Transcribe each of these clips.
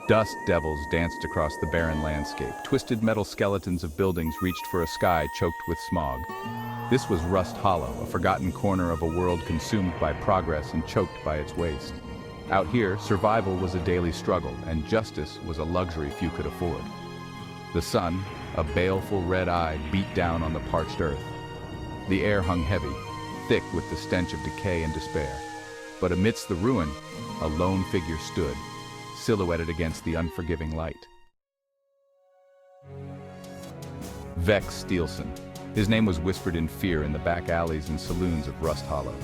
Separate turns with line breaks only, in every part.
Dust devils danced across the barren landscape. Twisted metal skeletons of buildings reached for a sky choked with smog. This was Rust Hollow, a forgotten corner of a world consumed by progress and choked by its waste. Out here, survival was a daily struggle, and justice was a luxury few could afford. The sun, a baleful red eye, beat down on the parched earth. The air hung heavy, thick with the stench of decay and despair. But amidst the ruin, a lone figure stood, silhouetted against the unforgiving light. Vex Steelson. His name was whispered in fear in the back alleys and saloons of Rust Hollow.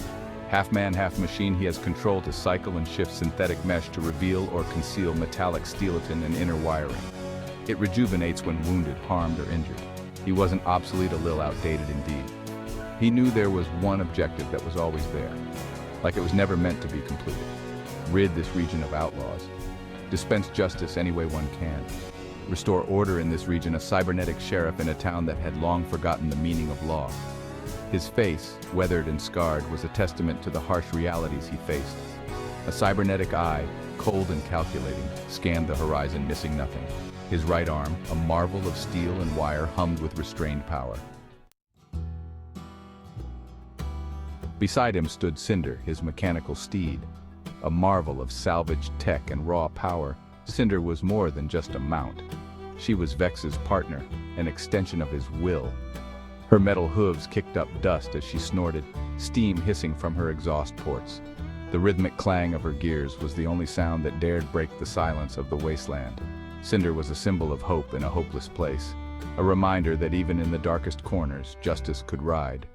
Half man, half machine, he has control to cycle and shift synthetic mesh to reveal or conceal metallic skeleton and inner wiring. It rejuvenates when wounded, harmed, or injured. He wasn't obsolete, a little outdated indeed. He knew there was one objective that was always there, like it was never meant to be completed. Rid this region of outlaws. Dispense justice any way one can. Restore order in this region, a cybernetic sheriff in a town that had long forgotten the meaning of law. His face, weathered and scarred, was a testament to the harsh realities he faced. A cybernetic eye, cold and calculating, scanned the horizon, missing nothing. His right arm, a marvel of steel and wire, hummed with restrained power. Beside him stood Cinder, his mechanical steed. A marvel of salvaged tech and raw power, Cinder was more than just a mount. She was Vex's partner, an extension of his will. Her metal hooves kicked up dust as she snorted, steam hissing from her exhaust ports. The rhythmic clang of her gears was the only sound that dared break the silence of the wasteland. Cinder was a symbol of hope in a hopeless place, a reminder that even in the darkest corners, justice could ride.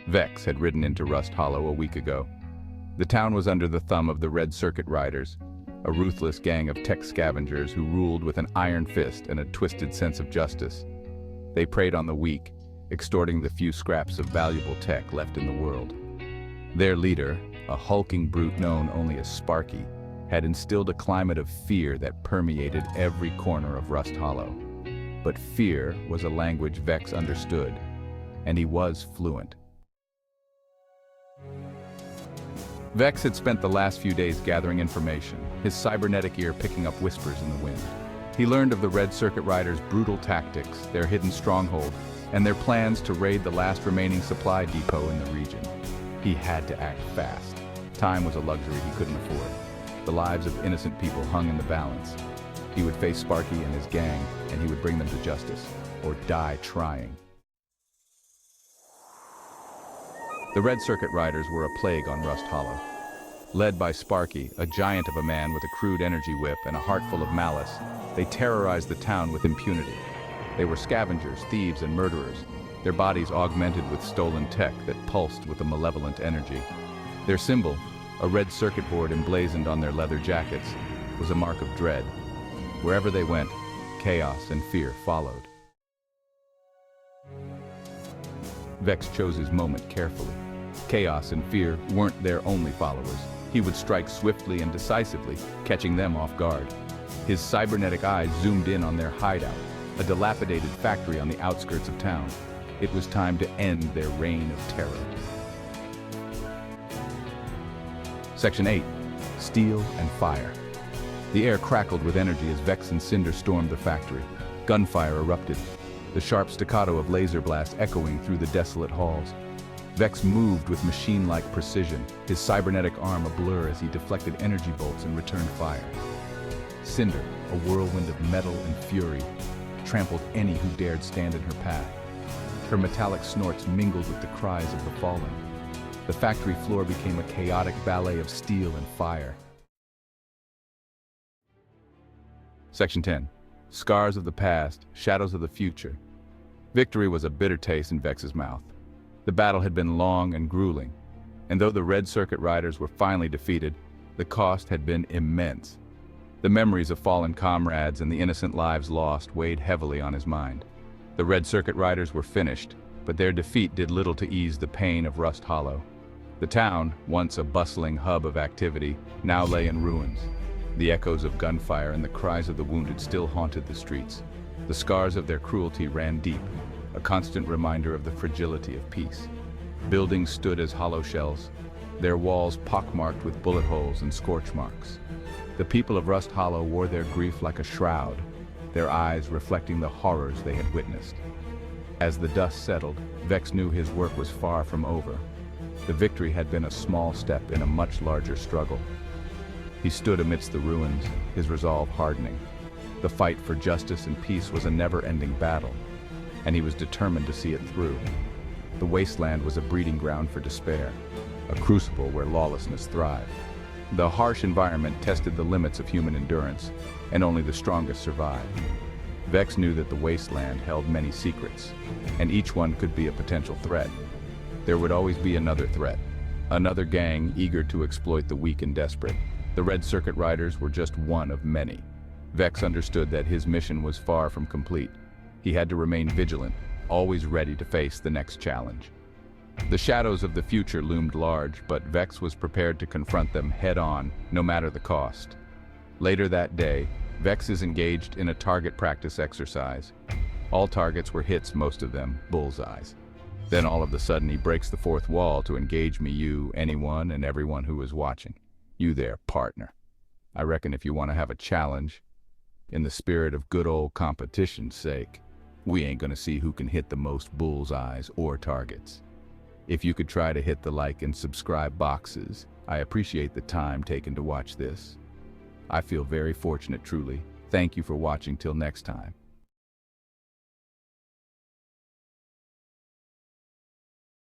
Vex had ridden into Rust Hollow a week ago. The town was under the thumb of the Red Circuit Riders, a ruthless gang of tech scavengers who ruled with an iron fist and a twisted sense of justice. They preyed on the weak, extorting the few scraps of valuable tech left in the world. Their leader, a hulking brute known only as Sparky, had instilled a climate of fear that permeated every corner of Rust Hollow. But fear was a language Vex understood, and he was fluent. Vex had spent the last few days gathering information, his cybernetic ear picking up whispers in the wind. He learned of the Red Circuit Riders' brutal tactics, their hidden stronghold, and their plans to raid the last remaining supply depot in the region. He had to act fast. Time was a luxury he couldn't afford. The lives of innocent people hung in the balance. He would face Sparky and his gang, and he would bring them to justice, or die trying. The Red Circuit Riders were a plague on Rust Hollow. Led by Sparky, a giant of a man with a crude energy whip and a heart full of malice, they terrorized the town with impunity. They were scavengers, thieves, and murderers, their bodies augmented with stolen tech that pulsed with a malevolent energy. Their symbol, a red circuit board emblazoned on their leather jackets, was a mark of dread. Wherever they went, chaos and fear followed. Vex chose his moment carefully. Chaos and fear weren't their only followers. He would strike swiftly and decisively, catching them off guard. His cybernetic eyes zoomed in on their hideout, a dilapidated factory on the outskirts of town. It was time to end their reign of terror. Section 8. Steel and Fire. The air crackled with energy as Vex and Cinder stormed the factory. Gunfire erupted, the sharp staccato of laser blasts echoing through the desolate halls. Vex moved with machine-like precision, his cybernetic arm a blur as he deflected energy bolts and returned fire. Cinder, a whirlwind of metal and fury, trampled any who dared stand in her path. Her metallic snorts mingled with the cries of the fallen. The factory floor became a chaotic ballet of steel and fire. Section 10. Scars of the past, shadows of the future. Victory was a bitter taste in Vex's mouth. The battle had been long and grueling, and though the Red Circuit Riders were finally defeated, the cost had been immense. The memories of fallen comrades and the innocent lives lost weighed heavily on his mind. The Red Circuit Riders were finished, but their defeat did little to ease the pain of Rust Hollow. The town, once a bustling hub of activity, now lay in ruins. The echoes of gunfire and the cries of the wounded still haunted the streets. The scars of their cruelty ran deep, a constant reminder of the fragility of peace. Buildings stood as hollow shells. their walls pockmarked with bullet holes and scorch marks. The people of Rust Hollow wore their grief like a shroud, their eyes reflecting the horrors they had witnessed. As the dust settled, Vex knew his work was far from over. The victory had been a small step in a much larger struggle. He stood amidst the ruins, his resolve hardening. The fight for justice and peace was a never-ending battle, and he was determined to see it through. The wasteland was a breeding ground for despair, a crucible where lawlessness thrived. The harsh environment tested the limits of human endurance, and only the strongest survived. Vex knew that the wasteland held many secrets, and each one could be a potential threat. There would always be another threat, another gang eager to exploit the weak and desperate. The Red Circuit Riders were just one of many. Vex understood that his mission was far from complete. He had to remain vigilant, always ready to face the next challenge. The shadows of the future loomed large, but Vex was prepared to confront them head-on, no matter the cost. Later that day, Vex is engaged in a target practice exercise. All targets were hits, most of them bullseyes. Then all of a sudden he breaks the fourth wall to engage me, you, anyone, and everyone who is watching. You there, partner. I reckon if you want to have a challenge, in the spirit of good old competition's sake, we ain't gonna see who can hit the most bullseyes or targets. If you could try to hit the like and subscribe boxes, I appreciate the time taken to watch this. I feel very fortunate, truly. Thank you for watching. Till next time.